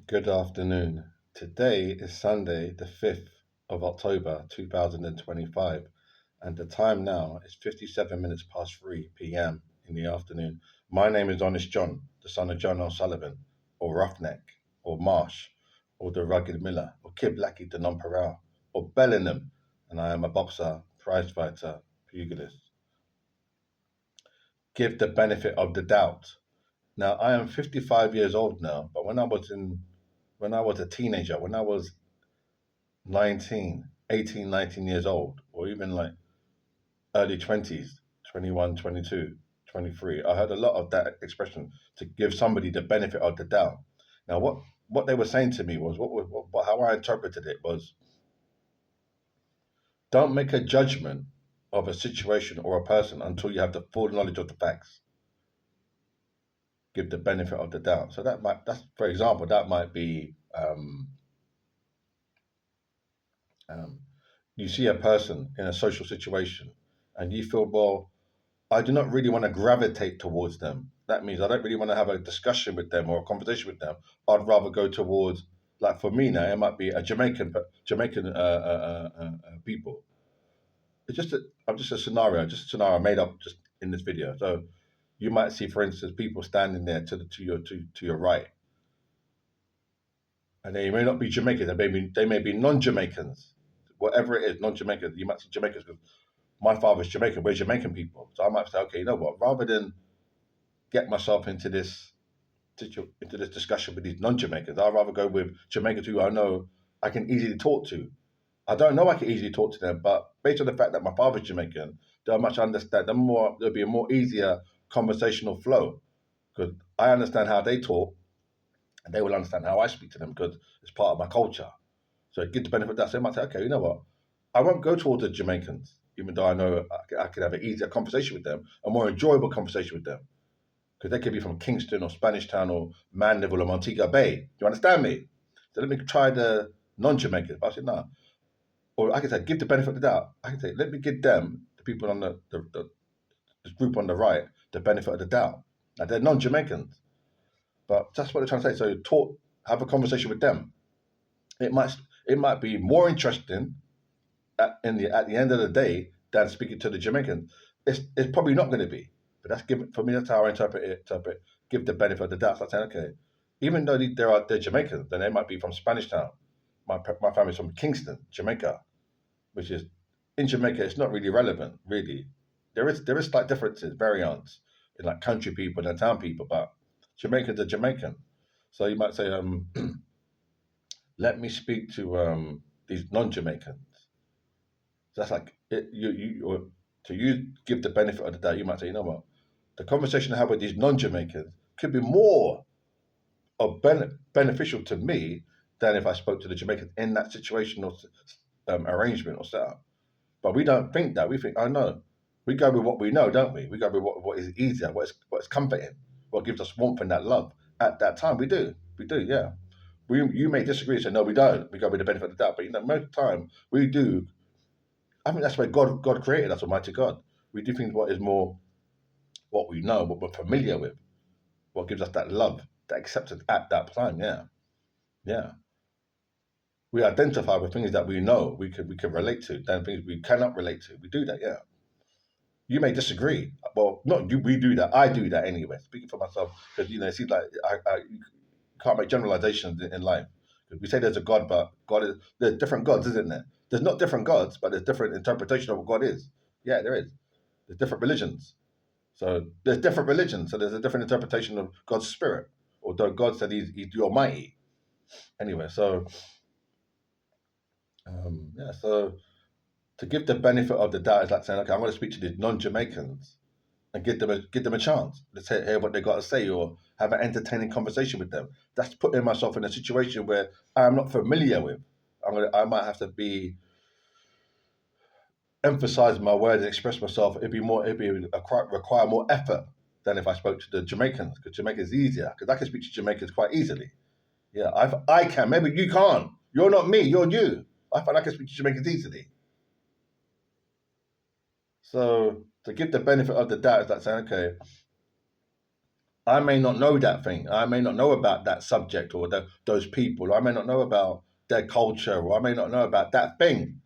Good afternoon. Today is Sunday, the 5th of October 2025, and the time now is 57 minutes past 3 p.m. in the afternoon. My name is Honest John, the son of John O'Sullivan, or Roughneck, or Marsh, or the Rugged Miller, or Kid Blackie the Nonpareil, or Bellingham, and I am a boxer, prizefighter, pugilist. Give the benefit of the doubt. Now, I am 55 years old now, but when I was a teenager, when I was 19, 18, 19 years old, or even like early 20s, 21, 22, 23. I heard a lot of that expression to give somebody the benefit of the doubt. Now, what they were saying to me was, how I interpreted it was, don't make a judgment of a situation or a person until you have the full knowledge of the facts. Give the benefit of the doubt. So for example, that might be, um, you see a person in a social situation and you feel, well, I do not really want to gravitate towards them. That means I don't really want to have a discussion with them or a conversation with them. I'd rather go towards, like for me now, it might be a Jamaican people. I'm just a scenario, just a scenario made up just in this video. So you might see, for instance, people standing there to your right, and they may not be Jamaicans. They may be non-Jamaicans, whatever it is, non-Jamaicans. You might see Jamaicans because my father's Jamaican. We're Jamaican people, so I might say, okay, you know what? Rather than get myself into this discussion with these non-Jamaicans, I'd rather go with Jamaicans who I know I can easily talk to. I don't know I can easily talk to them, but based on the fact that my father's Jamaican, they'll much understand. There'll be a more easier conversational flow because I understand how they talk, and they will understand how I speak to them because it's part of my culture. So get the benefit of that. So they might say, okay, you know what? I won't go towards the Jamaicans, even though I know I can have an easier conversation with them, a more enjoyable conversation with them because they could be from Kingston or Spanish Town or Mandeville or Montego Bay. Do you understand me? So let me try the non-Jamaicans. But I said, no. Or I can say, give the benefit of the doubt. I can say, let me give them, the people on the group on the right, the benefit of the doubt. And they're non-Jamaicans. But that's what they're trying to say. So have a conversation with them. It might it might be more interesting at the end of the day than speaking to the Jamaicans. It's probably not going to be. But that's given for me. That's how I interpret it. Give the benefit of the doubt. So I say, okay, even though they're Jamaicans, then they might be from Spanish Town. My family's from Kingston, Jamaica, which is in Jamaica. It's not really relevant, really. There is slight differences, variants in like country people and town people, but Jamaicans are Jamaican. So you might say, let me speak to these non-Jamaicans. So that's like to you give the benefit of the doubt. You might say, you know what, the conversation I have with these non-Jamaicans could be more beneficial to me than if I spoke to the Jamaicans in that situation or arrangement or setup. But we don't think that. We think, oh no, we go with what we know, don't we? We go with what is easier, what is comforting, what gives us warmth and that love at that time. We do, yeah. You may disagree and say, no, we don't. We go with the benefit of the doubt. But most of the time, we do. I think that's where God created us, Almighty God. We do things what is more what we know, what we're familiar with, what gives us that love, that acceptance at that time. Yeah, yeah. We identify with things that we know we can relate to, than things we cannot relate to. We do that. Yeah. You may disagree. Well, not you. We do that. I do that anyway. Speaking for myself, because it seems like you can't make generalizations in life. We say there's a God, but there's different gods, isn't there? There's not different gods, but there's different interpretation of what God is. Yeah, there is. There's different religions. So there's different religions. So there's a different interpretation of God's spirit. Although God said he's the Almighty. Anyway, so yeah, so to give the benefit of the doubt is like saying, okay, I'm going to speak to these non-Jamaicans and give them a chance. Let's hear what they got to say or have an entertaining conversation with them. That's putting myself in a situation where I'm not familiar with. I might have to be emphasize my words and express myself. Require more effort than if I spoke to the Jamaicans because Jamaica's easier because I can speak to Jamaicans quite easily. Yeah, I can. Maybe you can't. You're not me. You're you. I find I can speak to Jamaicans easily. So to give the benefit of the doubt is like saying, okay, I may not know that thing. I may not know about that subject or those people. Or I may not know about their culture, or I may not know about that thing.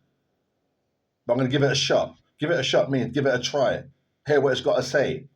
But I'm going to give it a shot. Give it a shot means give it a try. Hear what it's got to say.